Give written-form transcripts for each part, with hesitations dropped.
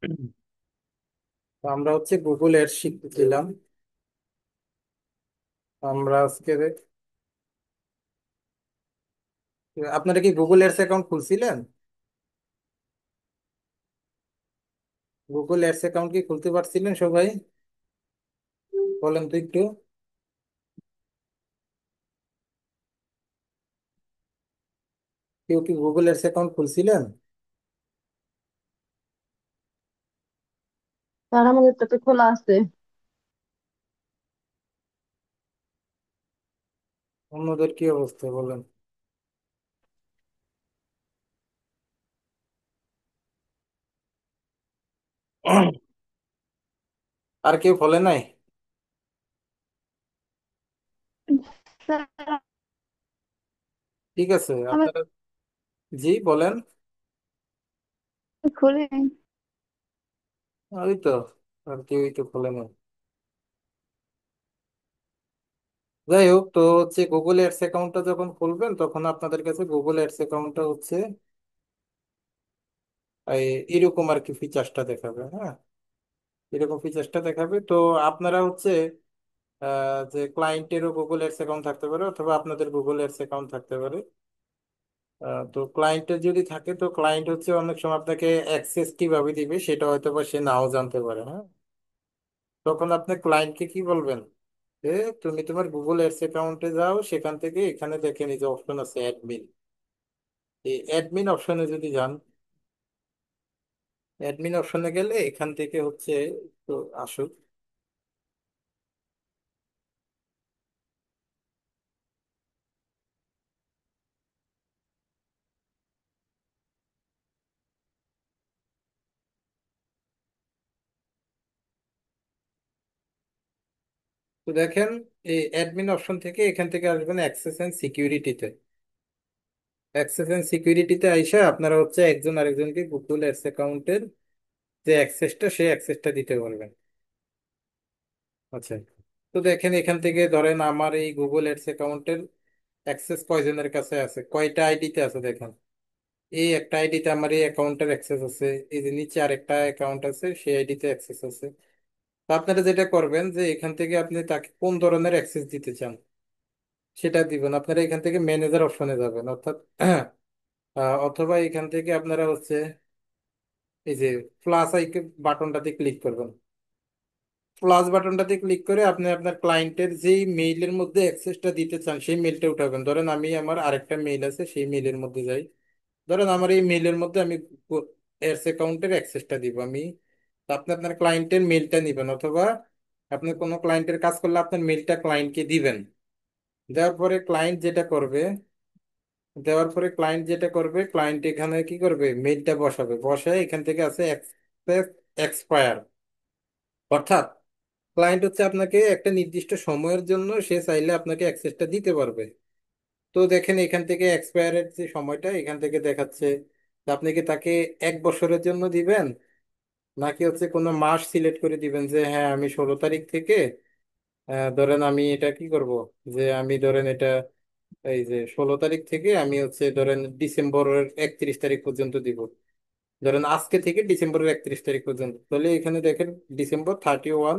তো আমরা হচ্ছে গুগল এর শিখতেছিলাম। আমরা আজকে আপনারা কি গুগল এডস অ্যাকাউন্ট খুলছিলেন? গুগল এডস অ্যাকাউন্ট কি খুলতে পারছিলেন সবাই? বলেন তো একটু। কেউ কি গুগল এডস অ্যাকাউন্ট খুলছিলেন? তার আমাদের তো খোলা আছে। অন্যদের কি অবস্থা বলেন। আর কেউ খোলে নাই? স্যার, ঠিক আছে আমি আপনারা। জি বলেন। খুলি নাই। ওই তো, আর কেউই তো খোলে নাই। যাই হোক, তো হচ্ছে গুগল এডস অ্যাকাউন্টটা যখন খুলবেন তখন আপনাদের কাছে গুগল এডস অ্যাকাউন্টটা হচ্ছে এই এরকম আর কি ফিচার্সটা দেখাবে, হ্যাঁ। এরকম ফিচার্সটা দেখাবে তো আপনারা হচ্ছে যে ক্লায়েন্টেরও গুগল এডস অ্যাকাউন্ট থাকতে পারে অথবা আপনাদের গুগল এডস অ্যাকাউন্ট থাকতে পারে। তো ক্লায়েন্টের যদি থাকে তো ক্লায়েন্ট হচ্ছে অনেক সময় আপনাকে অ্যাক্সেস কিভাবে দিবে সেটা হয়তো বা সে নাও জানতে পারে, হ্যাঁ। তখন আপনি ক্লায়েন্টকে কি বলবেন যে তুমি তোমার গুগল এডস অ্যাকাউন্টে যাও, সেখান থেকে এখানে দেখে যে অপশন আছে অ্যাডমিন। এই অ্যাডমিন অপশনে যদি যান, অ্যাডমিন অপশনে গেলে এখান থেকে হচ্ছে তো আসুক। তো দেখেন, এই অ্যাডমিন অপশন থেকে এখান থেকে আসবেন অ্যাক্সেস এন্ড সিকিউরিটিতে। অ্যাক্সেস এন্ড সিকিউরিটিতে আইসা আপনারা হচ্ছে একজন আরেকজনকে গুগল অ্যাডস অ্যাকাউন্টের যে অ্যাক্সেসটা সেই অ্যাক্সেসটা দিতে পারবেন। আচ্ছা, তো দেখেন এখান থেকে ধরেন আমার এই গুগল অ্যাডস অ্যাকাউন্টের অ্যাক্সেস কয়জনের কাছে আছে, কয়টা আইডিতে আছে দেখেন। এই একটা আইডিতে আমার এই অ্যাকাউন্টের অ্যাক্সেস আছে, এই যে নিচে আরেকটা অ্যাকাউন্ট আছে সেই আইডিতে অ্যাক্সেস আছে। তো আপনারা যেটা করবেন যে এখান থেকে আপনি তাকে কোন ধরনের অ্যাক্সেস দিতে চান সেটা দিবেন। আপনারা এখান থেকে ম্যানেজার অপশনে যাবেন, অর্থাৎ অথবা এখান থেকে আপনারা হচ্ছে এই যে প্লাস আইকন বাটনটাতে ক্লিক করবেন। প্লাস বাটনটাতে ক্লিক করে আপনি আপনার ক্লায়েন্টের যেই মেইলের মধ্যে অ্যাক্সেসটা দিতে চান সেই মেইলটা উঠাবেন। ধরেন আমি আমার আরেকটা মেইল আছে সেই মেইলের মধ্যে যাই। ধরেন আমার এই মেইলের মধ্যে আমি এডস অ্যাকাউন্টের অ্যাক্সেসটা দিব আমি। তো আপনি আপনার ক্লায়েন্টের মেইলটা নেবেন, অথবা আপনি কোনো ক্লায়েন্টের কাজ করলে আপনার মেইলটা ক্লায়েন্টকে দিবেন। দেওয়ার পরে ক্লায়েন্ট যেটা করবে, ক্লায়েন্ট এখানে কি করবে, মেইলটা বসাবে, বসায় এখান থেকে আছে অ্যাক্সেস এক্সপায়ার। অর্থাৎ ক্লায়েন্ট হচ্ছে আপনাকে একটা নির্দিষ্ট সময়ের জন্য সে চাইলে আপনাকে অ্যাক্সেসটা দিতে পারবে। তো দেখেন এখান থেকে এক্সপায়ারের যে সময়টা এখান থেকে দেখাচ্ছে যে আপনি কি তাকে 1 বছরের জন্য দিবেন, নাকি হচ্ছে কোনো মাস সিলেক্ট করে দিবেন যে হ্যাঁ আমি 16 তারিখ থেকে ধরেন আমি এটা কি করব, যে আমি ধরেন এটা এই যে 16 তারিখ থেকে আমি হচ্ছে ধরেন ডিসেম্বরের 31 তারিখ পর্যন্ত দিব। ধরেন আজকে থেকে ডিসেম্বরের 31 তারিখ পর্যন্ত, তাহলে এখানে দেখেন December 31,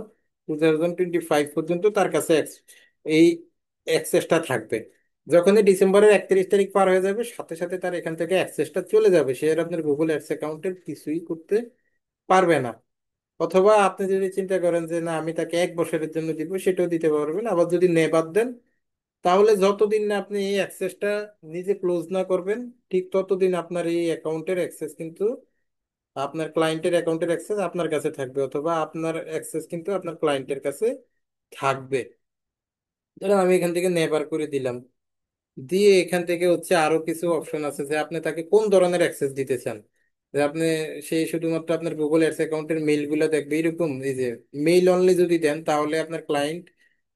2025 পর্যন্ত তার কাছে এই অ্যাক্সেসটা থাকবে। যখনই ডিসেম্বরের 31 তারিখ পার হয়ে যাবে সাথে সাথে তার এখান থেকে অ্যাক্সেসটা চলে যাবে, সে আর আপনার গুগল অ্যাডস অ্যাকাউন্টের কিছুই করতে পারবে না। অথবা আপনি যদি চিন্তা করেন যে না আমি তাকে 1 বছরের জন্য দিব, সেটাও দিতে পারবেন। আবার যদি নেবার দেন তাহলে যতদিন না আপনি এই অ্যাক্সেসটা নিজে ক্লোজ না করবেন ঠিক ততদিন আপনার এই অ্যাকাউন্টের অ্যাক্সেস কিন্তু, আপনার ক্লায়েন্টের অ্যাকাউন্টের অ্যাক্সেস আপনার কাছে থাকবে, অথবা আপনার অ্যাক্সেস কিন্তু আপনার ক্লায়েন্টের কাছে থাকবে। ধরুন আমি এখান থেকে নেবার করে দিলাম, দিয়ে এখান থেকে হচ্ছে আরো কিছু অপশন আছে যে আপনি তাকে কোন ধরনের অ্যাক্সেস দিতে চান। যে আপনি সেই শুধুমাত্র আপনার গুগল অ্যাডস অ্যাকাউন্টের মেইল গুলো দেখবে এরকম, এই যে মেইল অনলি যদি দেন তাহলে আপনার ক্লায়েন্ট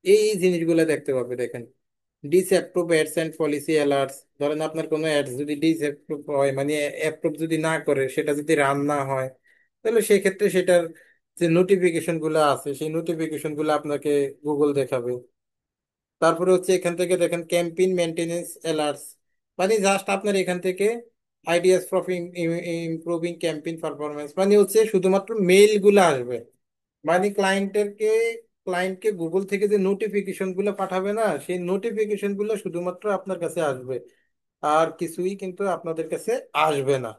এই জিনিসগুলো দেখতে পাবে। দেখেন disapprove ads and policy alerts, ধরেন আপনার কোনো অ্যাডস যদি ডিসঅ্যাপ্রুভ হয় মানে অ্যাপ্রুভ যদি না করে, সেটা যদি রান না হয়, তাহলে সেক্ষেত্রে সেটার যে নোটিফিকেশন গুলো আছে সেই নোটিফিকেশন গুলো আপনাকে গুগল দেখাবে। তারপরে হচ্ছে এখান থেকে দেখেন ক্যাম্পেইন মেনটেনেন্স অ্যালার্টস, মানে জাস্ট আপনার এখান থেকে ideas for improving campaign performance, মানে হচ্ছে শুধুমাত্র মেইল গুলো আসবে। মানে ক্লায়েন্টকে গুগল থেকে যে নোটিফিকেশন গুলো পাঠাবে না, সেই নোটিফিকেশন গুলো শুধুমাত্র আপনার কাছে আসবে, আর কিছুই কিন্তু আপনাদের কাছে আসবে না।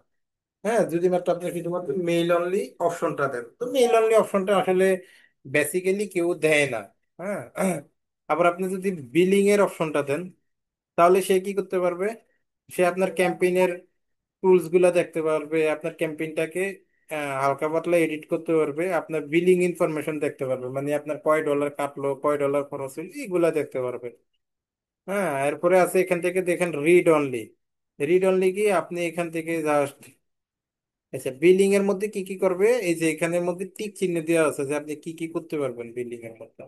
হ্যাঁ, যদি মাত্র আপনি শুধুমাত্র মেইল অনলি অপশনটা দেন, তো মেইল অনলি অপশনটা আসলে বেসিক্যালি কেউ দেয় না। হ্যাঁ, আবার আপনি যদি বিলিং এর অপশনটা দেন, তাহলে সে কি করতে পারবে? সে আপনার ক্যাম্পেইনের টুলস গুলা দেখতে পারবে, আপনার ক্যাম্পেইনটাকে হালকা পাতলা এডিট করতে পারবে, আপনার বিলিং ইনফরমেশন দেখতে পারবে, মানে আপনার কয় ডলার কাটলো, কয় ডলার খরচ হলো, এইগুলা দেখতে পারবে। হ্যাঁ, এরপরে আছে এখান থেকে দেখেন রিড অনলি। রিড অনলি কি, আপনি এখান থেকে জাস্ট, আচ্ছা বিলিং এর মধ্যে কি কি করবে, এই যে এখানের মধ্যে টিক চিহ্ন দেওয়া আছে যে আপনি কি কি করতে পারবেন বিলিং এর মধ্যে।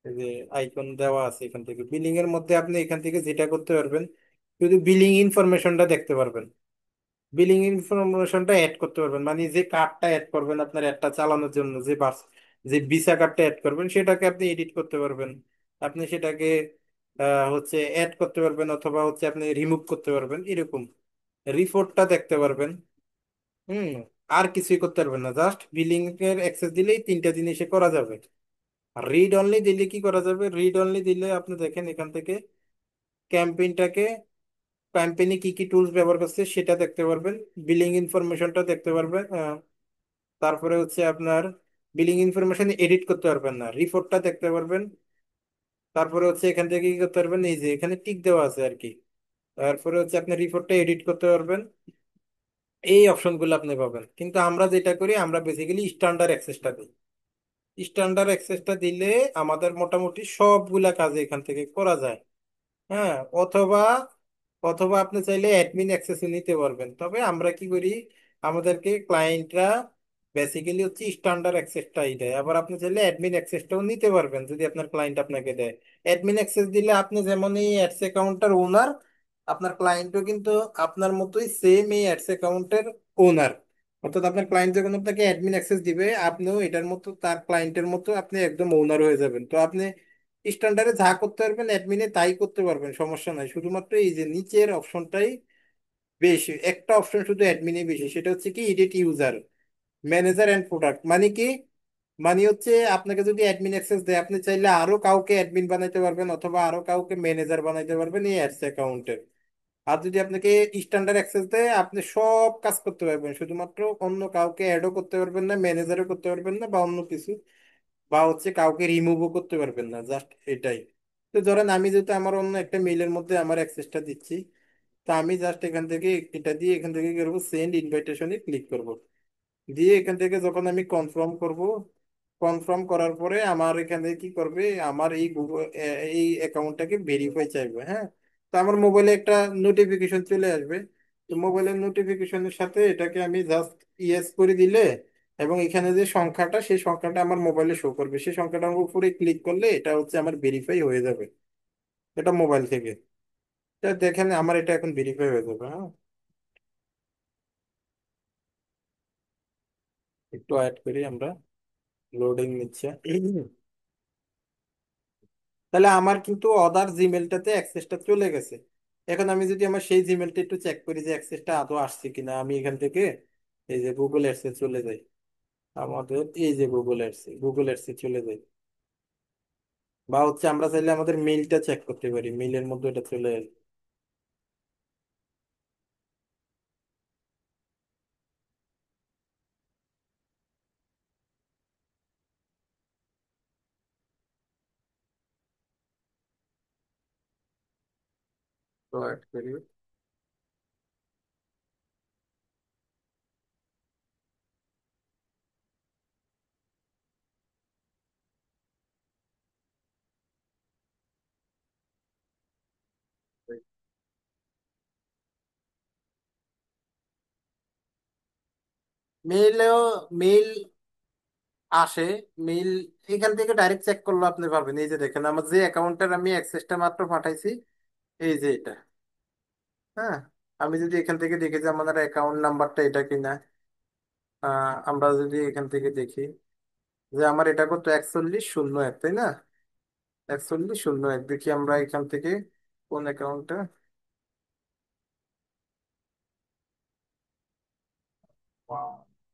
এই যে আইকন দেওয়া আছে, এখান থেকে বিলিং এর মধ্যে আপনি এখান থেকে যেটা করতে পারবেন, শুধু বিলিং ইনফরমেশনটা দেখতে পারবেন। বিলিং ইনফরমেশনটা অ্যাড করতে পারবেন, মানে যে কার্ডটা অ্যাড করবেন আপনার অ্যাডটা চালানোর জন্য, যে বাস, যে ভিসা কার্ডটা অ্যাড করবেন, সেটাকে আপনি এডিট করতে পারবেন। আপনি সেটাকে হচ্ছে অ্যাড করতে পারবেন, অথবা হচ্ছে আপনি রিমুভ করতে পারবেন, এরকম। রিপোর্টটা দেখতে পারবেন। হুম। আর কিছুই করতে পারবেন না, জাস্ট বিলিং এর অ্যাক্সেস দিলেই তিনটা জিনিসে করা যাবে। আর রিড অনলি দিলে কি করা যাবে? রিড অনলি দিলে আপনি দেখেন এখান থেকে ক্যাম্পেইনটাকে, ক্যাম্পেইনে কি কি টুলস ব্যবহার করছে সেটা দেখতে পারবেন, বিলিং ইনফরমেশনটা দেখতে পারবেন। তারপরে হচ্ছে আপনার বিলিং ইনফরমেশন এডিট করতে পারবেন না, রিপোর্টটা দেখতে পারবেন। তারপরে হচ্ছে এখান থেকে কি করতে পারবেন, এই যে এখানে টিক দেওয়া আছে আর কি। তারপরে হচ্ছে আপনি রিপোর্টটা এডিট করতে পারবেন। এই অপশনগুলো আপনি পাবেন, কিন্তু আমরা যেটা করি, আমরা বেসিক্যালি স্ট্যান্ডার্ড অ্যাক্সেসটা দিই। স্ট্যান্ডার্ড অ্যাক্সেসটা দিলে আমাদের মোটামুটি সবগুলা কাজ এখান থেকে করা যায়। হ্যাঁ, অথবা অথবা আপনি চাইলে অ্যাডমিন অ্যাক্সেসও নিতে পারবেন, তবে আমরা কি করি, আমাদেরকে ক্লায়েন্টরা বেসিক্যালি হচ্ছে স্ট্যান্ডার্ড অ্যাক্সেসটাই দেয়। আবার আপনি চাইলে অ্যাডমিন অ্যাক্সেসটাও নিতে পারবেন যদি আপনার ক্লায়েন্ট আপনাকে দেয়। অ্যাডমিন অ্যাক্সেস দিলে আপনি যেমন এই অ্যাডস অ্যাকাউন্টের ওনার, আপনার ক্লায়েন্টও কিন্তু আপনার মতোই সেম এই অ্যাডস অ্যাকাউন্টের ওনার। অর্থাৎ আপনার ক্লায়েন্ট যখন আপনাকে অ্যাডমিন অ্যাক্সেস দিবে, আপনিও এটার মতো তার ক্লায়েন্টের মতো আপনি একদম ওনার হয়ে যাবেন। তো আপনি স্ট্যান্ডার্ডে যা করতে পারবেন অ্যাডমিনে তাই করতে পারবেন, সমস্যা নাই। শুধুমাত্র এই যে নিচের অপশনটাই বেশি, একটা অপশন শুধু অ্যাডমিনে বেশি, সেটা হচ্ছে কি edit user, manager and product. মানে কি, মানে হচ্ছে আপনাকে যদি অ্যাডমিন অ্যাক্সেস দেয়, আপনি চাইলে আরো কাউকে অ্যাডমিন বানাইতে পারবেন, অথবা আরো কাউকে ম্যানেজার বানাইতে পারবেন এই অ্যাডস অ্যাকাউন্টের। আর যদি আপনাকে স্ট্যান্ডার্ড অ্যাক্সেস দেয়, আপনি সব কাজ করতে পারবেন, শুধুমাত্র অন্য কাউকে অ্যাডও করতে পারবেন না, ম্যানেজারও করতে পারবেন না, বা অন্য কিছু, বা হচ্ছে কাউকে রিমুভও করতে পারবেন না, জাস্ট এটাই। তো ধরেন আমি যেহেতু আমার অন্য একটা মেইলের মধ্যে আমার অ্যাক্সেসটা দিচ্ছি, তো আমি জাস্ট এখান থেকে এটা দিয়ে এখান থেকে কি করবো, সেন্ড ইনভাইটেশনে ক্লিক করব। দিয়ে এখান থেকে যখন আমি কনফার্ম করব, কনফার্ম করার পরে আমার এখানে কি করবে, আমার এই গুগল এই অ্যাকাউন্টটাকে ভেরিফাই চাইবে। হ্যাঁ, তো আমার মোবাইলে একটা নোটিফিকেশন চলে আসবে। তো মোবাইলের নোটিফিকেশনের সাথে এটাকে আমি জাস্ট ইয়েস করে দিলে, এবং এখানে যে সংখ্যাটা, সেই সংখ্যাটা আমার মোবাইলে শো করবে, সেই সংখ্যাটার উপরে ক্লিক করলে এটা হচ্ছে আমার ভেরিফাই হয়ে যাবে, এটা মোবাইল থেকে। এটা দেখেন আমার এটা এখন ভেরিফাই হয়ে যাবে। হ্যাঁ, একটু অ্যাড করি আমরা, লোডিং নিচ্ছে। তাহলে আমার কিন্তু অদার জিমেলটাতে অ্যাক্সেসটা চলে গেছে। এখন আমি যদি আমার সেই জিমেলটা একটু চেক করি যে অ্যাক্সেসটা আদৌ আসছে কিনা, আমি এখান থেকে এই যে গুগল অ্যাডসে চলে যাই। আমাদের এই যে গুগল অ্যাডসে চলে যাই, বা হচ্ছে আমরা চাইলে আমাদের মেইলটা চেক করতে পারি, মেইলের মধ্যে এটা চলে আসবে। তো অ্যাড করি, মেইলেও মেইল আসে। মেইল এখান থেকে ডাইরেক্ট চেক করলে আপনি পাবেন, এই যে দেখেন আমার যে অ্যাকাউন্টের আমি অ্যাক্সেসটা মাত্র পাঠাইছি, এই যে এটা। হ্যাঁ, আমি যদি এখান থেকে দেখি যে আমাদের অ্যাকাউন্ট নাম্বারটা এটা কিনা, আমরা যদি এখান থেকে দেখি যে আমার এটা কত, 4101, তাই না? 4101, দেখি আমরা এখান থেকে কোন অ্যাকাউন্টটা।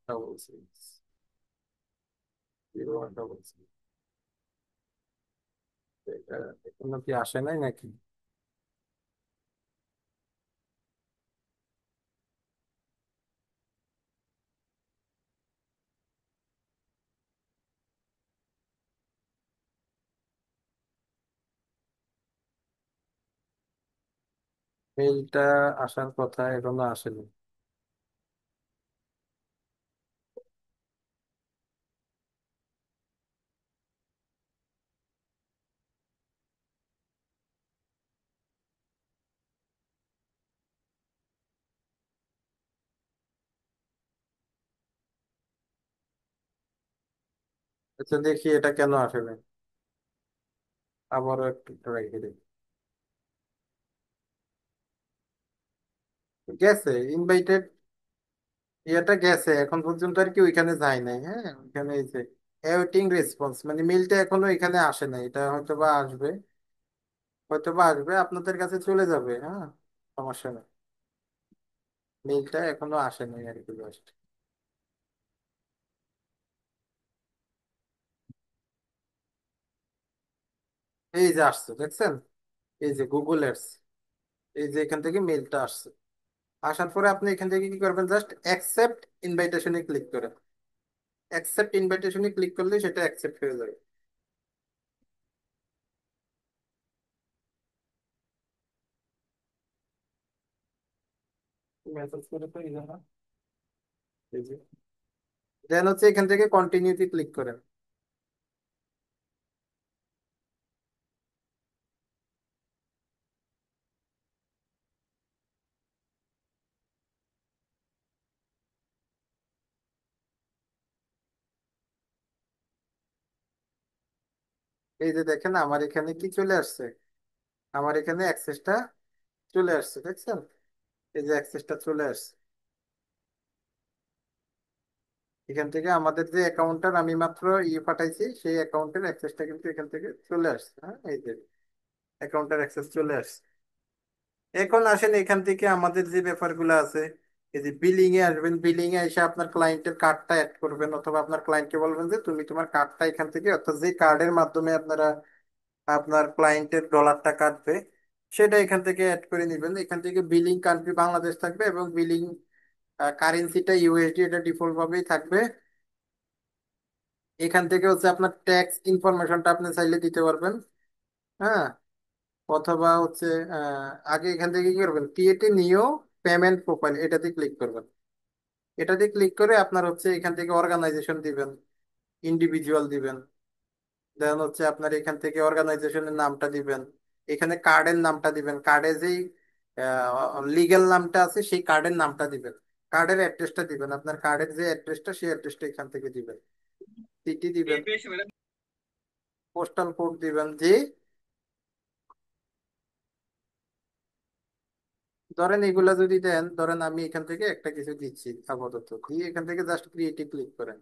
Double six 0166। এটা এখনো কি আসে নাই নাকি? মেলটা আসার কথা, এখনো আসেনি। আচ্ছা দেখি এটা কেন আসে নাই। আবারও একটু ট্রাই করি। গেছে ইনভাইটেড, ইয়েটা গেছে এখন পর্যন্ত আর কি, ওইখানে যায় নাই। হ্যাঁ ওইখানে এই যে ওয়েটিং রেসপন্স, মানে মেলটা এখনো এখানে আসে নাই। এটা হয়তো বা আসবে, হয়তো বা আসবে, আপনাদের কাছে চলে যাবে। হ্যাঁ সমস্যা নেই, মেলটা এখনো আসে নাই আর কি জাস্ট। এই যে আসছে দেখছেন, এই যে গুগল এডস, এই যে এখান থেকে মেলটা আসছে। আসার পরে আপনি এখান থেকে কি করবেন, জাস্ট অ্যাকসেপ্ট ইনভাইটেশনে ক্লিক করেন। অ্যাকসেপ্ট ইনভাইটেশনে ক্লিক করলে সেটা অ্যাকসেপ্ট হয়ে যাবে। মেসেজ করে তো এই জন্য, এই যে দেন হচ্ছে এখান থেকে কন্টিনিউতে ক্লিক করেন। এই যে দেখেন আমার এখানে কি চলে আসছে, আমার এখানে অ্যাক্সেসটা চলে আসছে দেখছেন। এই যে অ্যাক্সেসটা চলে আসছে, এখান থেকে আমাদের যে অ্যাকাউন্টটার আমি মাত্র পাঠাইছি সেই অ্যাকাউন্টের অ্যাক্সেসটা কিন্তু এখান থেকে চলে আসছে। হ্যাঁ এই যে অ্যাকাউন্টের অ্যাক্সেস চলে আসছে। এখন আসেন এখান থেকে আমাদের যে ব্যাপারগুলো আছে, এই যে বিলিং এ আসবেন। বিলিং এ এসে আপনার ক্লায়েন্টের কার্ডটা অ্যাড করবেন, অথবা আপনার ক্লায়েন্টকে বলবেন যে তুমি তোমার কার্ডটা এখান থেকে, অর্থাৎ যে কার্ডের মাধ্যমে আপনারা আপনার ক্লায়েন্টের ডলারটা কাটবে সেটা এখান থেকে অ্যাড করে নেবেন। এখান থেকে বিলিং কান্ট্রি বাংলাদেশ থাকবে, এবং বিলিং কারেন্সিটা ইউএসডি, এটা ডিফল্ট ভাবেই থাকবে। এখান থেকে হচ্ছে আপনার ট্যাক্স ইনফরমেশনটা আপনি চাইলে দিতে পারবেন। হ্যাঁ অথবা হচ্ছে আগে এখান থেকে কি করবেন, create a new payment profile, এটাতে ক্লিক করবেন। এটাতে ক্লিক করে আপনার হচ্ছে এখান থেকে অর্গানাইজেশন দিবেন, ইন্ডিভিজুয়াল দিবেন। দেন হচ্ছে আপনার এখান থেকে অর্গানাইজেশনের নামটা দিবেন, এখানে কার্ডের নামটা দিবেন, কার্ডে যেই লিগ্যাল নামটা আছে সেই কার্ডের নামটা দিবেন, কার্ডের অ্যাড্রেসটা দিবেন, আপনার কার্ডের যে অ্যাড্রেসটা সেই অ্যাড্রেসটা এখান থেকে দিবেন, সিটি দিবেন, পোস্টাল কোড দিবেন। যে ধরেন এগুলা যদি দেন, ধরেন আমি এখান থেকে একটা কিছু দিচ্ছি আপাতত, দিয়ে এখান থেকে জাস্ট ক্রিয়েটে ক্লিক করেন।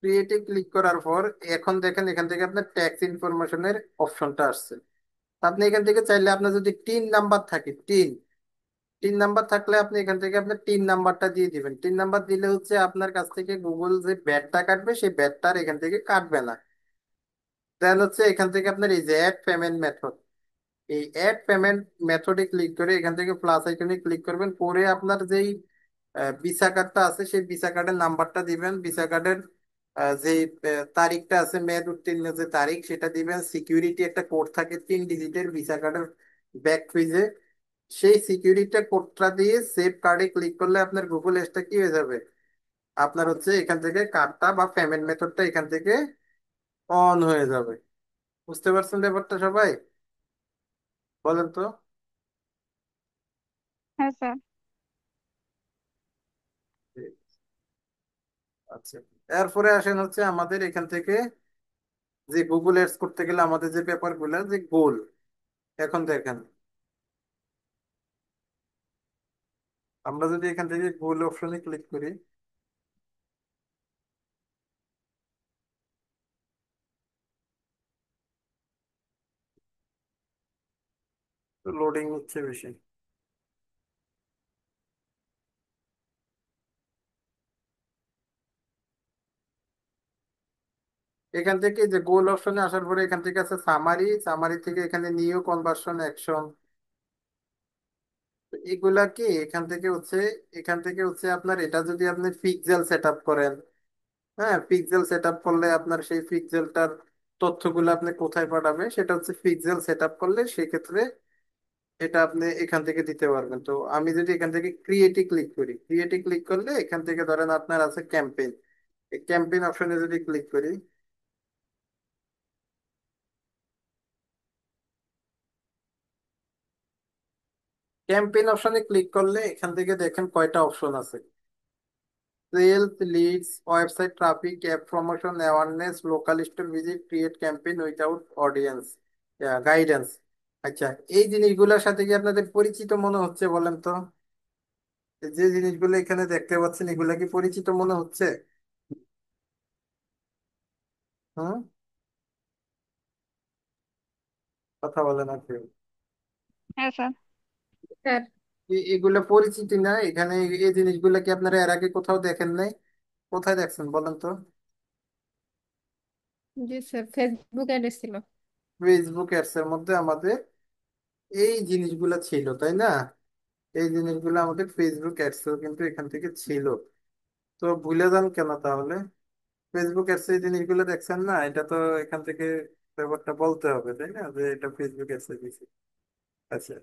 ক্রিয়েটে ক্লিক করার পর এখন দেখেন এখান থেকে আপনার ট্যাক্স ইনফরমেশনের অপশনটা আসছে। আপনি এখান থেকে চাইলে আপনার যদি টিন নাম্বার থাকে, টিন টিন নাম্বার থাকলে আপনি এখান থেকে আপনার টিন নাম্বারটা দিয়ে দিবেন। টিন নাম্বার দিলে হচ্ছে আপনার কাছ থেকে গুগল যে ব্যাটটা কাটবে সেই ব্যাটটা আর এখান থেকে কাটবে না। দেন হচ্ছে এখান থেকে আপনার এই যে অ্যাড পেমেন্ট মেথড, এই অ্যাড পেমেন্ট মেথডে ক্লিক করে এখান থেকে প্লাস আইকনে ক্লিক করবেন। পরে আপনার যেই ভিসা কার্ডটা আছে সেই ভিসা কার্ডের নাম্বারটা দিবেন, ভিসা কার্ডের যে তারিখটা আছে, মেয়াদ উত্তীর্ণ যে তারিখ সেটা দিবেন। সিকিউরিটি একটা কোড থাকে 3 ডিজিটের ভিসা কার্ডের ব্যাক পেজে, সেই সিকিউরিটি কোডটা দিয়ে সেভ কার্ডে ক্লিক করলে আপনার গুগল এসটা কি হয়ে যাবে, আপনার হচ্ছে এখান থেকে কার্ডটা বা পেমেন্ট মেথডটা এখান থেকে অন হয়ে যাবে। বুঝতে পারছেন ব্যাপারটা সবাই? বলেন তো। হ্যাঁ স্যার। আচ্ছা, এরপরে আসেন হচ্ছে আমাদের এখান থেকে যে গুগল এডস করতে গেলে আমাদের যে পেপারগুলো, যে গোল, এখন দেখেন আমরা যদি এখান থেকে গোল অপশনে ক্লিক করি, লোডিং হচ্ছে বেশি। এখান থেকে যে গোল অপশনে আসার পরে এখান থেকে আছে সামারি, সামারি থেকে এখানে নিউ কনভার্সন অ্যাকশন। এগুলা কি এখান থেকে হচ্ছে আপনার এটা যদি আপনি পিক্সেল সেট আপ করেন, হ্যাঁ পিক্সেল সেট আপ করলে আপনার সেই পিক্সেলটার তথ্যগুলো আপনি কোথায় পাঠাবে সেটা হচ্ছে পিক্সেল সেট আপ করলে সেক্ষেত্রে এটা আপনি এখান থেকে দিতে পারবেন। তো আমি যদি এখান থেকে ক্রিয়েটে ক্লিক করি, ক্রিয়েটে ক্লিক করলে এখান থেকে ধরেন আপনার আছে ক্যাম্পেইন, এই ক্যাম্পেইন অপশনে যদি ক্লিক করি, ক্যাম্পেইন অপশনে ক্লিক করলে এখান থেকে দেখেন কয়টা অপশন আছে। Sales leads, website traffic, app promotion, awareness, local store visit, create campaign without audience, guidance. আচ্ছা, এই জিনিসগুলোর সাথে কি আপনাদের পরিচিত মনে হচ্ছে বলেন তো? যে জিনিসগুলো এখানে দেখতে পাচ্ছেন এগুলা কি পরিচিত মনে হচ্ছে? হুম, কথা বলেন আর কেউ? হ্যাঁ স্যার। স্যার। এগুলো পরিচিতি না এখানে? এই জিনিসগুলো কি আপনারা এর আগে কোথাও দেখেন নাই? কোথায় দেখছেন বলেন তো? জি স্যার, ফেসবুক অ্যাড ছিল। ফেসবুক অ্যাডস এর মধ্যে আমাদের এই জিনিসগুলো ছিল, তাই না? এই জিনিসগুলো আমাদের ফেসবুক অ্যাডসেও কিন্তু এখান থেকে ছিল। তো ভুলে যান কেন তাহলে? ফেসবুক অ্যাডস এই জিনিসগুলো দেখছেন না, এটা তো এখান থেকে ব্যাপারটা বলতে হবে, তাই না, যে এটা ফেসবুক অ্যাডসে দিছি। আচ্ছা,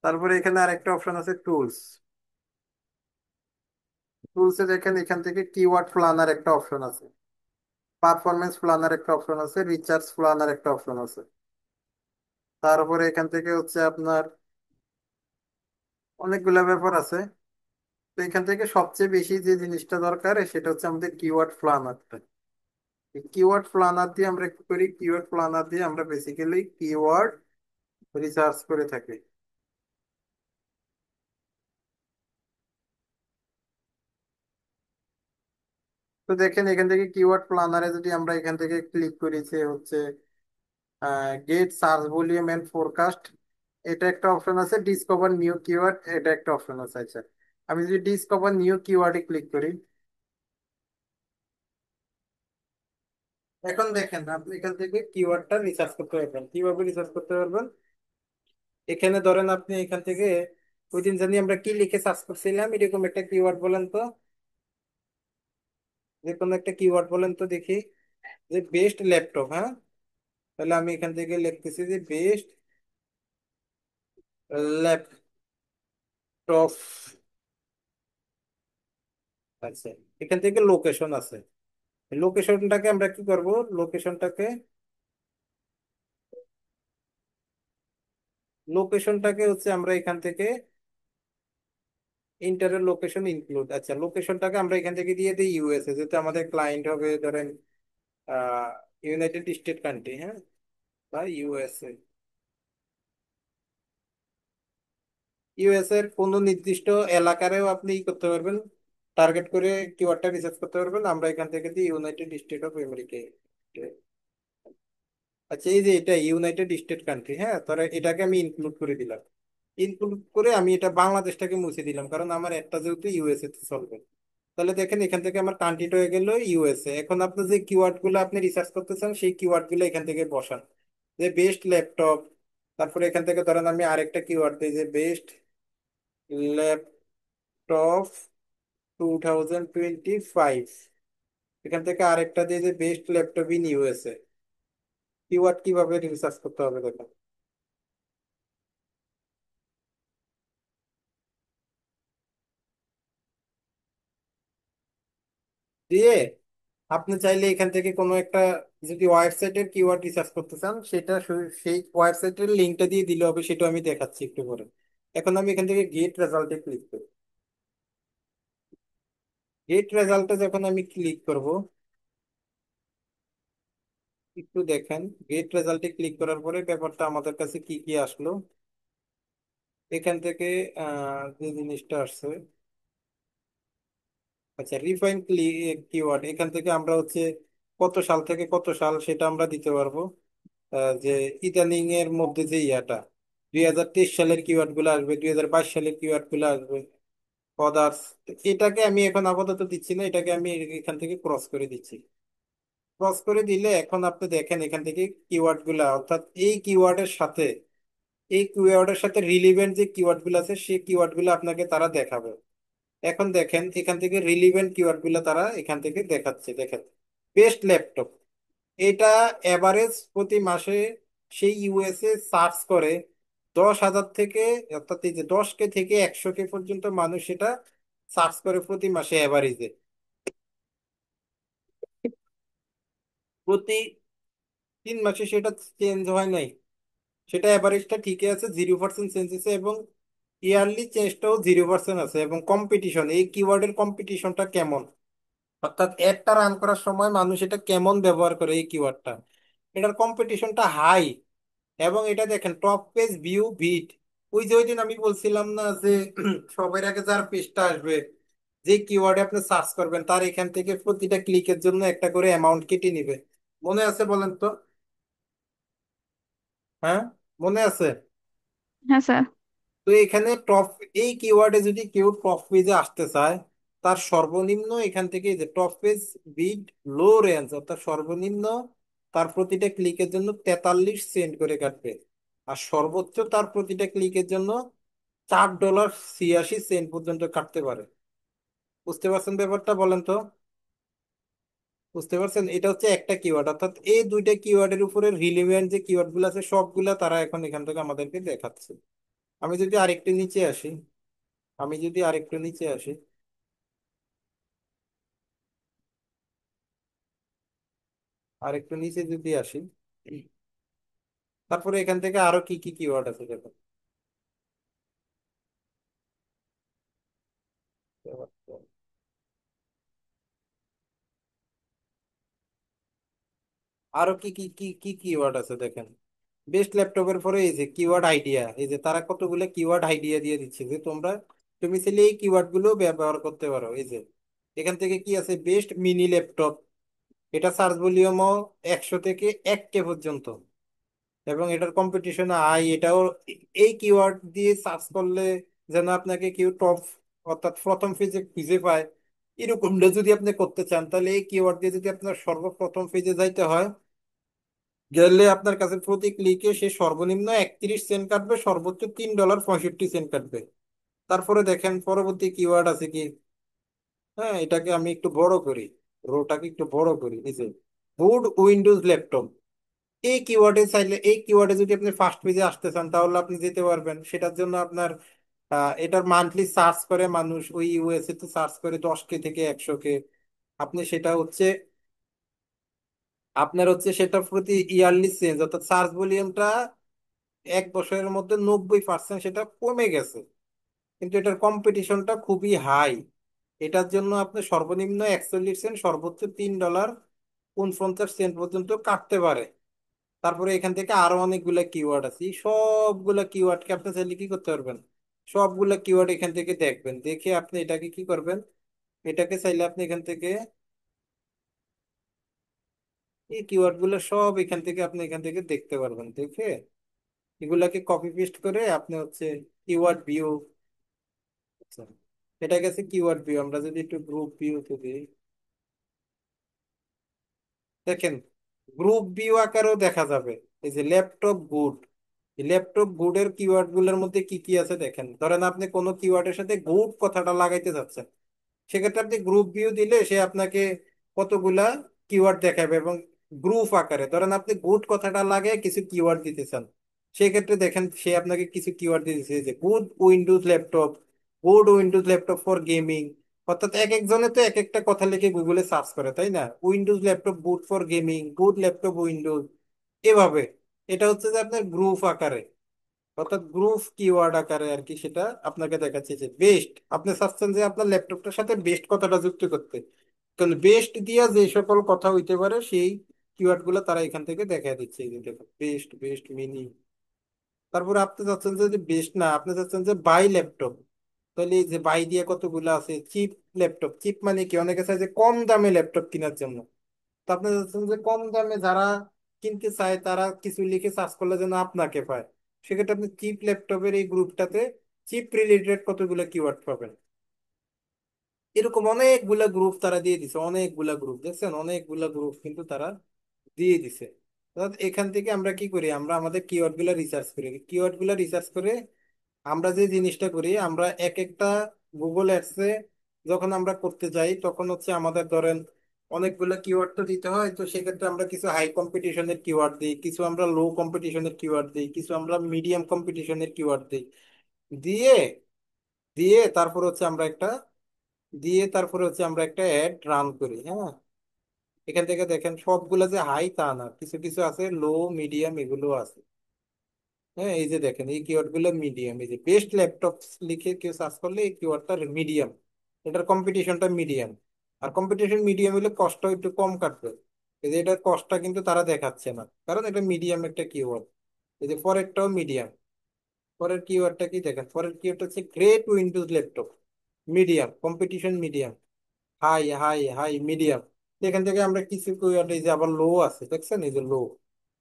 তারপরে এখানে আরেকটা অপশন আছে টুলস। টুলসে দেখেন এখান থেকে কিওয়ার্ড প্ল্যানার একটা অপশন আছে, পারফরমেন্স প্ল্যানার একটা অপশন আছে, রিচার্জ প্ল্যানার একটা অপশন আছে। তারপরে এখান থেকে হচ্ছে আপনার অনেকগুলা ব্যাপার আছে। তো এখান থেকে সবচেয়ে বেশি যে জিনিসটা দরকার সেটা হচ্ছে আমাদের কিওয়ার্ড প্ল্যানারটা। কিওয়ার্ড প্ল্যানার দিয়ে আমরা কি করি, কিওয়ার্ড প্ল্যানার দিয়ে আমরা বেসিক্যালি কিওয়ার্ড রিসার্চ করে থাকি। তো দেখেন এখান থেকে কিওয়ার্ড প্ল্যানারে যদি আমরা এখান থেকে ক্লিক করি যে হচ্ছে get search volume and forecast, এটা একটা অপশন আছে। ডিসকভার নিউ কিওয়ার্ড, এটা একটা অপশন আছে। আচ্ছা, আমি যদি ডিসকভার নিউ কিওয়ার্ডে ক্লিক করি, এখন দেখেন আপনি এখান থেকে কিওয়ার্ডটা রিসার্চ করতে পারবেন। কিভাবে রিসার্চ করতে পারবেন? এখানে ধরেন আপনি এখান থেকে ওই দিন জানি আমরা কি লিখে সার্চ করছিলাম, এরকম একটা কিওয়ার্ড বলেন তো, যে কোনো একটা কিওয়ার্ড বলেন তো দেখি। যে বেস্ট ল্যাপটপ, হ্যাঁ, তাহলে আমি এখান থেকে লিখতেছি যে বেস্ট ল্যাপটপ। আচ্ছা, এখান থেকে লোকেশন আছে, লোকেশনটাকে আমরা কি করব, লোকেশনটাকে লোকেশনটাকে হচ্ছে আমরা এখান থেকে ইন্টারের লোকেশন ইনক্লুড। আচ্ছা, লোকেশনটাকে আমরা এখান থেকে দিয়ে দিই ইউএসএ, যেহেতু আমাদের ক্লায়েন্ট হবে ধরেন ইউনাইটেড স্টেট কান্ট্রি, হ্যাঁ, বা ইউএসএ। ইউএস এর কোনো নির্দিষ্ট এলাকারেও আপনি ই করতে পারবেন, টার্গেট করে কিওয়ার্ডটা রিসার্চ করতে পারবেন। আমরা এখান থেকে দিই ইউনাইটেড স্টেট অফ আমেরিকা। আচ্ছা, এই যে এটা ইউনাইটেড স্টেট কান্ট্রি, হ্যাঁ, তাহলে এটাকে আমি ইনক্লুড করে দিলাম। ইনক্লুড করে আমি এটা বাংলাদেশটাকে মুছে দিলাম, কারণ আমার একটা যেহেতু ইউএসএ তে চলবে। তাহলে দেখেন এখান থেকে আমার কান্ট্রিটা হয়ে গেল ইউএসএ। এখন আপনি যে কিওয়ার্ড গুলো আপনি রিসার্চ করতে চান সেই কিওয়ার্ড গুলো এখান থেকে বসান, যে বেস্ট ল্যাপটপ। তারপরে এখান থেকে ধরেন আমি আরেকটা কিওয়ার্ড দিই যে বেস্ট ল্যাপটপ 2025। এখান থেকে আরেকটা দিয়ে যে best laptop in USA. Keyword কিভাবে রিসার্চ করতে হবে দেখেন। দিয়ে আপনি চাইলে এখান থেকে কোনো একটা, যদি ওয়েবসাইটের কিওয়ার্ড রিসার্চ করতে চান সেটা সেই ওয়েবসাইটের লিঙ্কটা দিয়ে দিলে হবে, সেটা আমি দেখাচ্ছি একটু পরে। এখন আমি এখান থেকে গেট রেজাল্টে ক্লিক করি। গেট রেজাল্টে যখন আমি ক্লিক করব, একটু দেখেন গেট রেজাল্টে ক্লিক করার পরে ব্যাপারটা আমাদের কাছে কি কি আসলো। এখান থেকে যে জিনিসটা আসছে, আচ্ছা রিফাইন কিওয়ার্ড, এখান থেকে আমরা হচ্ছে কত সাল থেকে কত সাল সেটা আমরা দিতে পারবো। যে ইদানিং এর মধ্যে যে ইয়াটা 2023 সালের কিওয়ার্ড গুলো আসবে, 2022 সালের কিওয়ার্ড গুলো আসবে, অদার্স। এটাকে আমি এখন আপাতত দিচ্ছি না, এটাকে আমি এখান থেকে ক্রস করে দিচ্ছি। ক্রস করে দিলে এখন আপনি দেখেন এখান থেকে কিওয়ার্ড গুলা, অর্থাৎ এই কিওয়ার্ডের সাথে, এই কিওয়ার্ডের সাথে রিলিভেন্ট যে কিওয়ার্ড গুলো আছে সেই কিওয়ার্ড গুলো আপনাকে তারা দেখাবে। এখন দেখেন এখান থেকে রিলিভেন্ট কিওয়ার্ড গুলো তারা এখান থেকে দেখাচ্ছে। দেখেন, বেস্ট ল্যাপটপ, এটা এভারেজ প্রতি মাসে সেই ইউএসএ সার্চ করে 10,000 থেকে, অর্থাৎ এই যে 10K থেকে 100K পর্যন্ত মানুষ এটা সার্চ করে প্রতি মাসে এভারেজে। প্রতি 3 মাসে সেটা চেঞ্জ হয় নাই, সেটা এভারেজটা ঠিকই আছে, 0% চেঞ্জ আছে, এবং ইয়ারলি চেঞ্জটাও 0% আছে। এবং কম্পিটিশন, এই কিওয়ার্ডের কম্পিটিশনটা কেমন, অর্থাৎ একটা রান করার সময় মানুষ এটা কেমন ব্যবহার করে এই কিওয়ার্ডটা, এটার কম্পিটিশনটা হাই। এবং এটা দেখেন টপ পেজ ভিউ বিট, ওই যে ওই দিন আমি বলছিলাম না যে সবার আগে যার পেজটা আসবে, যে কিওয়ার্ডে আপনি সার্চ করবেন তার এখান থেকে প্রতিটা ক্লিকের জন্য একটা করে অ্যামাউন্ট কেটে নিবে। মনে আছে বলেন তো? হ্যাঁ, মনে আছে? হ্যাঁ স্যার। তো এখানে টপ, এই কিওয়ার্ডে যদি কেউ টপ পেজে আসতে চায়, তার সর্বনিম্ন এখান থেকে এই যে টপ পেজ বিড লো রেঞ্জ, অর্থাৎ সর্বনিম্ন তার প্রতিটা ক্লিকের জন্য 43 সেন্ট করে কাটবে। আর সর্বোচ্চ তার প্রতিটা ক্লিকের জন্য $4.86 পর্যন্ত কাটতে পারে। বুঝতে পারছেন ব্যাপারটা? বলেন তো, বুঝতে পারছেন? এটা হচ্ছে একটা কিওয়ার্ড, অর্থাৎ এই দুইটা কিওয়ার্ডের উপরে রিলেভেন্ট যে কিওয়ার্ড গুলো আছে সবগুলা তারা এখন এখান থেকে আমাদেরকে দেখাচ্ছে। আমি যদি আরেকটু নিচে আসি, আমি যদি আরেকটু নিচে আসি, আরেকটু নিচে যদি আসি, তারপরে এখান থেকে আরো কি কি কিওয়ার্ড আছে দেখো। আরো কি কি কি কি কিওয়ার্ড আছে দেখেন। বেস্ট ল্যাপটপের পরে এই যে কিওয়ার্ড আইডিয়া, এই যে তারা কতগুলো কিওয়ার্ড আইডিয়া দিয়ে দিচ্ছে যে তুমি চাইলে এই কিওয়ার্ড গুলো ব্যবহার করতে পারো। এই যে এখান থেকে কি আছে, বেস্ট মিনি ল্যাপটপ, এটা সার্চ ভলিউমও 100 থেকে 1K পর্যন্ত, এবং এটার কম্পিটিশন আই, এটাও এই কিওয়ার্ড দিয়ে সার্চ করলে যেন আপনাকে কেউ টপ, অর্থাৎ প্রথম পেজে খুঁজে পায়, এরকমটা যদি আপনি করতে চান তাহলে এই কিওয়ার্ড দিয়ে যদি আপনার সর্বপ্রথম পেজে যাইতে হয়, গেলে আপনার কাছে প্রতি ক্লিকে সে সর্বনিম্ন 31 সেন্ট কাটবে, সর্বোচ্চ $3.65 কাটবে। তারপরে দেখেন পরবর্তী কিওয়ার্ড আছে কি। হ্যাঁ, এটাকে আমি একটু বড় করি, রোটাকে একটু বড় করি, এই যে গুড উইন্ডোজ ল্যাপটপ, এই কিওয়ার্ডে চাইলে, এই কিওয়ার্ডে যদি আপনি ফার্স্ট পেজে আসতে চান তাহলে আপনি যেতে পারবেন। সেটার জন্য আপনার এটার মান্থলি সার্চ করে মানুষ ওই ইউএসএ তে সার্চ করে 10K থেকে 100K, আপনি সেটা হচ্ছে, আপনার হচ্ছে সেটা প্রতি ইয়ারলি চেঞ্জ, অর্থাৎ সার্চ ভলিউমটা 1 বছরের মধ্যে 90% সেটা কমে গেছে, কিন্তু এটার কম্পিটিশনটা খুবই হাই। এটার জন্য আপনি সর্বনিম্ন 41 সেন্ট, সর্বোচ্চ $3.49 পর্যন্ত কাটতে পারে। তারপরে এখান থেকে আরো অনেকগুলা কিওয়ার্ড আছে, এই সবগুলা কিওয়ার্ডকে আপনি চাইলে কি করতে পারবেন, সবগুলা কিওয়ার্ড এখান থেকে দেখবেন, দেখে আপনি এটাকে কি করবেন, এটাকে চাইলে আপনি এখান থেকে এই কিওয়ার্ড গুলো সব এখান থেকে আপনি এখান থেকে দেখতে পারবেন। দেখে এগুলাকে কপি পেস্ট করে আপনি হচ্ছে কিওয়ার্ড ভিউ, এটা গেছে কিওয়ার্ড ভিউ। আমরা যদি একটু গ্রুপ ভিউ দিই, দেখেন গ্রুপ ভিউ আকারেও দেখা যাবে। এই যে ল্যাপটপ গুড, ল্যাপটপ গুডের কিওয়ার্ড গুলোর মধ্যে কি কি আছে দেখেন। ধরেন আপনি কোনো কিওয়ার্ডের সাথে গুড কথাটা লাগাইতে যাচ্ছেন, সেক্ষেত্রে আপনি গ্রুপ ভিউ দিলে সে আপনাকে কতগুলা কিওয়ার্ড দেখাবে, এবং গ্রুপ আকারে ধরেন আপনি গুড কথাটা লাগে কিছু কিওয়ার্ড দিতে চান, সেক্ষেত্রে দেখেন সে আপনাকে কিছু কিওয়ার্ড দিতেছে যে good Windows laptop, good Windows laptop for gaming. অর্থাৎ এক একজনে তো এক একটা কথা লিখে গুগলে সার্চ করে, তাই না? Windows laptop good for gaming, good laptop Windows, এভাবে। এটা হচ্ছে যে আপনার গ্রুপ আকারে, অর্থাৎ গ্রুপ কিওয়ার্ড আকারে আর কি, সেটা আপনাকে দেখাচ্ছে যে বেস্ট, আপনি চাচ্ছেন যে আপনার ল্যাপটপটার সাথে বেস্ট কথাটা যুক্ত করতে, কারণ বেস্ট দিয়া যে সকল কথা হইতে পারে সেই কিওয়ার্ড গুলো তারা এখান থেকে দেখা দিচ্ছে। এই যে দেখো বেস্ট, বেস্ট মিনি। তারপরে আপনি চাচ্ছেন যে বেস্ট না, আপনি চাচ্ছেন যে বাই ল্যাপটপ, তাহলে এই যে বাই দিয়ে কতগুলো আছে, চিপ ল্যাপটপ, চিপ মানে কি, অনেকে চায় যে কম দামে ল্যাপটপ কেনার জন্য, তো আপনি চাচ্ছেন যে কম দামে যারা কিনতে চায় তারা কিছু লিখে সার্চ করলে যেন আপনাকে পায়, সেক্ষেত্রে আপনি চিপ ল্যাপটপের এই গ্রুপটাতে চিপ রিলেটেড কতগুলো কিওয়ার্ড পাবেন। এরকম অনেকগুলা গ্রুপ তারা দিয়ে দিছে, অনেকগুলা গ্রুপ দেখছেন, অনেকগুলা গ্রুপ কিন্তু তারা দিয়ে দিছে। অর্থাৎ এখান থেকে আমরা কি করি, আমরা আমাদের কিওয়ার্ড গুলা রিসার্চ করি, কিওয়ার্ড গুলা রিসার্চ করে আমরা যে জিনিসটা করি, আমরা এক একটা গুগল অ্যাডসে যখন আমরা করতে যাই তখন হচ্ছে আমাদের ধরেন অনেকগুলো কিওয়ার্ড তো দিতে হয়, তো সেক্ষেত্রে আমরা কিছু হাই কম্পিটিশনের কিওয়ার্ড দিই, কিছু আমরা লো কম্পিটিশনের কিওয়ার্ড দিই, কিছু আমরা মিডিয়াম কম্পিটিশনের কিওয়ার্ড দিই। দিয়ে দিয়ে তারপর হচ্ছে আমরা একটা তারপরে হচ্ছে আমরা একটা অ্যাড রান করি। হ্যাঁ, এখান থেকে দেখেন সবগুলা যে হাই তা না, কিছু কিছু আছে লো, মিডিয়াম এগুলো আছে। হ্যাঁ, এই যে দেখেন এই কিওয়ার্ড গুলো মিডিয়াম, এই যে বেস্ট ল্যাপটপ লিখে কেউ সার্চ করলে এই কিওয়ার্ডটা মিডিয়াম, এটার কম্পিটিশনটা মিডিয়াম। আর কম্পিটিশন মিডিয়াম হলে কষ্ট একটু কম কাটবে, এই যে এটার কষ্টটা কিন্তু তারা দেখাচ্ছে না, কারণ এটা মিডিয়াম একটা কিওয়ার্ড। এই যে পরেরটাও মিডিয়াম, পরের কিওয়ার্ডটা কি দেখেন, পরের কিওয়ার্ড হচ্ছে great Windows laptop, medium, competition medium, high high high medium. এখান থেকে আমরা কিছু কিওয়ার্ড, এই যে আবার লো আছে দেখছেন, এই যে লো,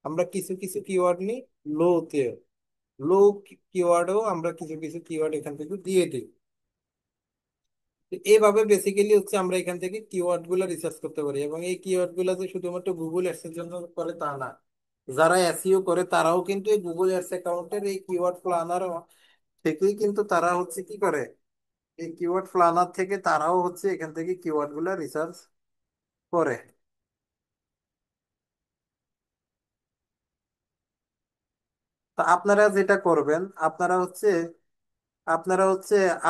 আমরা কিছু কিছু কিওয়ার্ড নিই লো তে, লো কিওয়ার্ডও আমরা কিছু কিছু কিওয়ার্ড এখান থেকে দিয়ে দিই। তো এইভাবে বেসিক্যালি হচ্ছে আমরা এখান থেকে কিওয়ার্ড গুলো রিসার্চ করতে পারি, এবং এই কিওয়ার্ড গুলো যে শুধুমাত্র গুগল অ্যাডস এর জন্য করে তা না, যারা এসইও করে তারাও কিন্তু এই গুগল অ্যাডস অ্যাকাউন্টের এই কিওয়ার্ড প্ল্যানার থেকেই কিন্তু তারা হচ্ছে কি করে, এই কিওয়ার্ড প্ল্যানার থেকে তারাও হচ্ছে এখান থেকে কিওয়ার্ড গুলো রিসার্চ করে। তা আপনারা যেটা করবেন, আপনারা হচ্ছে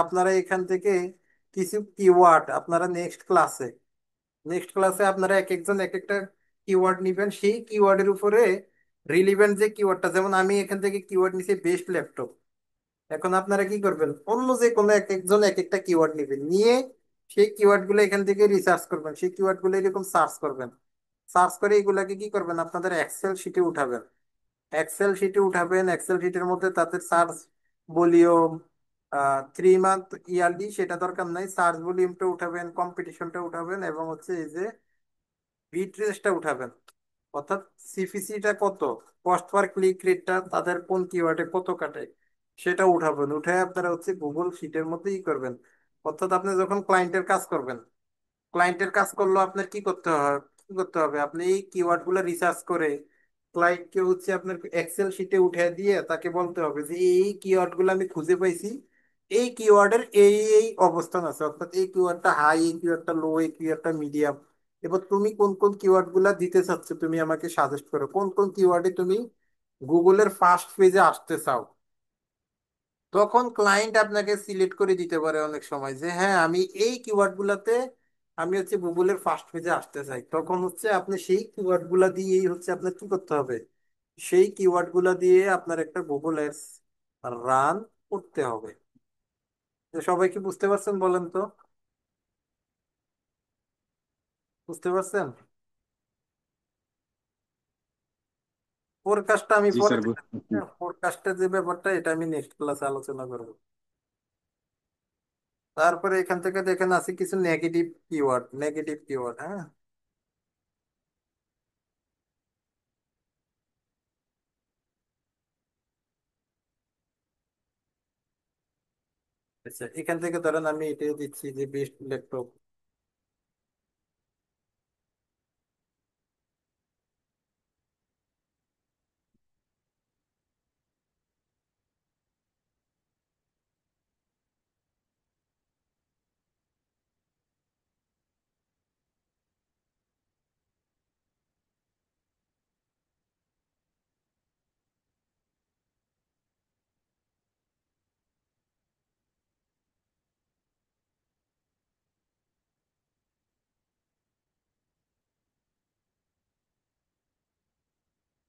আপনারা এখান থেকে কিছু কিওয়ার্ড আপনারা নেক্সট ক্লাসে আপনারা এক একজন এক একটা কিওয়ার্ড নিবেন, সেই কিওয়ার্ডের উপরে রিলিভেন্ট যে কিওয়ার্ডটা, যেমন আমি এখান থেকে কিওয়ার্ড নিছি বেস্ট ল্যাপটপ। এখন আপনারা কি করবেন, অন্য যে কোনো এক একজন এক একটা কিওয়ার্ড নেবেন, নিয়ে সেই কিওয়ার্ড গুলো এখান থেকে রিসার্চ করবেন, সেই কিওয়ার্ড গুলো এরকম সার্চ করবেন, সার্চ করে এগুলাকে কি করবেন, আপনাদের এক্সেল শিটে উঠাবেন। এক্সেল শিটের মধ্যে তাদের সার্চ ভলিউম, 3 মান্থ ইয়ারলি সেটা দরকার নাই, সার্চ ভলিউমটা উঠাবেন, কম্পিটিশনটা উঠাবেন, এবং হচ্ছে এই যে বিট রেটটা উঠাবেন, অর্থাৎ সিপিসিটা কত, কস্ট পার ক্লিক রেটটা তাদের কোন কিওয়ার্ডে কত কাটে সেটা উঠাবেন। উঠে আপনারা হচ্ছে গুগল শিটের মধ্যে ই করবেন। অর্থাৎ আপনি যখন ক্লায়েন্টের কাজ করবেন, ক্লায়েন্টের কাজ করলেও আপনার কি করতে হবে, আপনি এই কিওয়ার্ড গুলো রিসার্চ করে ক্লায়েন্টকে হচ্ছে আপনার এক্সেল শিটে উঠে দিয়ে তাকে বলতে হবে যে এই কিওয়ার্ড গুলো আমি খুঁজে পাইছি, এই কিওয়ার্ডের এই এই অবস্থান আছে, অর্থাৎ এই কিওয়ার্ডটা হাই, এই কিওয়ার্ডটা লো, এই কিওয়ার্ডটা মিডিয়াম। এবার তুমি কোন কোন কিওয়ার্ড গুলা দিতে চাচ্ছ, তুমি আমাকে সাজেস্ট করো কোন কোন কিওয়ার্ডে তুমি গুগলের ফার্স্ট পেজে আসতে চাও। তখন ক্লায়েন্ট আপনাকে সিলেক্ট করে দিতে পারে অনেক সময় যে হ্যাঁ আমি এই কিওয়ার্ড গুলাতে আমি হচ্ছে গুগলের ফার্স্ট পেজে আসতে চাই, তখন হচ্ছে আপনি সেই কিওয়ার্ড গুলা দিয়েই হচ্ছে আপনার কি করতে হবে, সেই কিওয়ার্ড গুলা দিয়ে আপনার একটা গুগল অ্যাডস রান করতে হবে। তো সবাই কি বুঝতে পারছেন বলেন তো, বুঝতে পারছেন? ফোরকাস্টটা আমি জি পরে, স্যার, বুঝতে পারছি। ফোরকাস্টের যে ব্যাপারটা এটা আমি নেক্সট ক্লাসে আলোচনা করবো। তারপরে এখান থেকে দেখেন আছে কিছু নেগেটিভ কিওয়ার্ড। হ্যাঁ, আচ্ছা এখান থেকে ধরেন আমি এটাই দিচ্ছি যে বেস্ট ল্যাপটপ।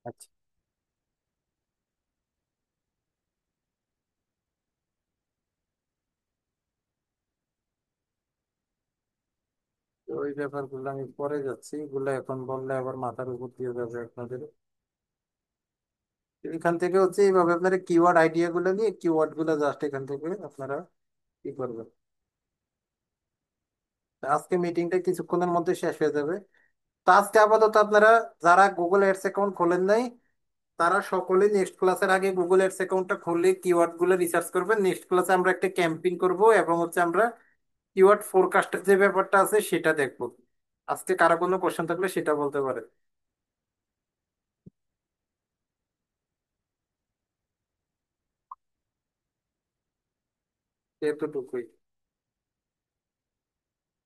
আচ্ছা, তো ওই ব্যাপারগুলো আমি পরে যাচ্ছি, এগুলো এখন বললে আবার মাথার উপর দিয়ে যাবে আপনাদের। এখান থেকে হচ্ছে এইভাবে আপনারা কিওয়ার্ড আইডিয়া গুলো নিয়ে কিওয়ার্ড গুলো জাস্ট এখান থেকে আপনারা কি করবেন। আজকে মিটিংটা কিছুক্ষণের মধ্যে শেষ হয়ে যাবে। তো আজকে আপাতত আপনারা যারা গুগল অ্যাডস অ্যাকাউন্ট খোলেন নাই, তারা সকলে নেক্সট ক্লাসের আগে গুগল অ্যাডস অ্যাকাউন্টটা খুললে কিওয়ার্ড গুলো রিসার্চ করবেন। নেক্সট ক্লাসে আমরা একটা ক্যাম্পেইন করব, এবং হচ্ছে আমরা কিওয়ার্ড ফোরকাস্টের যে ব্যাপারটা আছে সেটা দেখবো। আজকে কারো কোনো কোশ্চেন থাকলে সেটা বলতে পারে। এতটুকুই।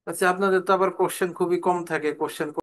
আচ্ছা, আপনাদের তো আবার কোশ্চেন খুবই কম থাকে, কোশ্চেন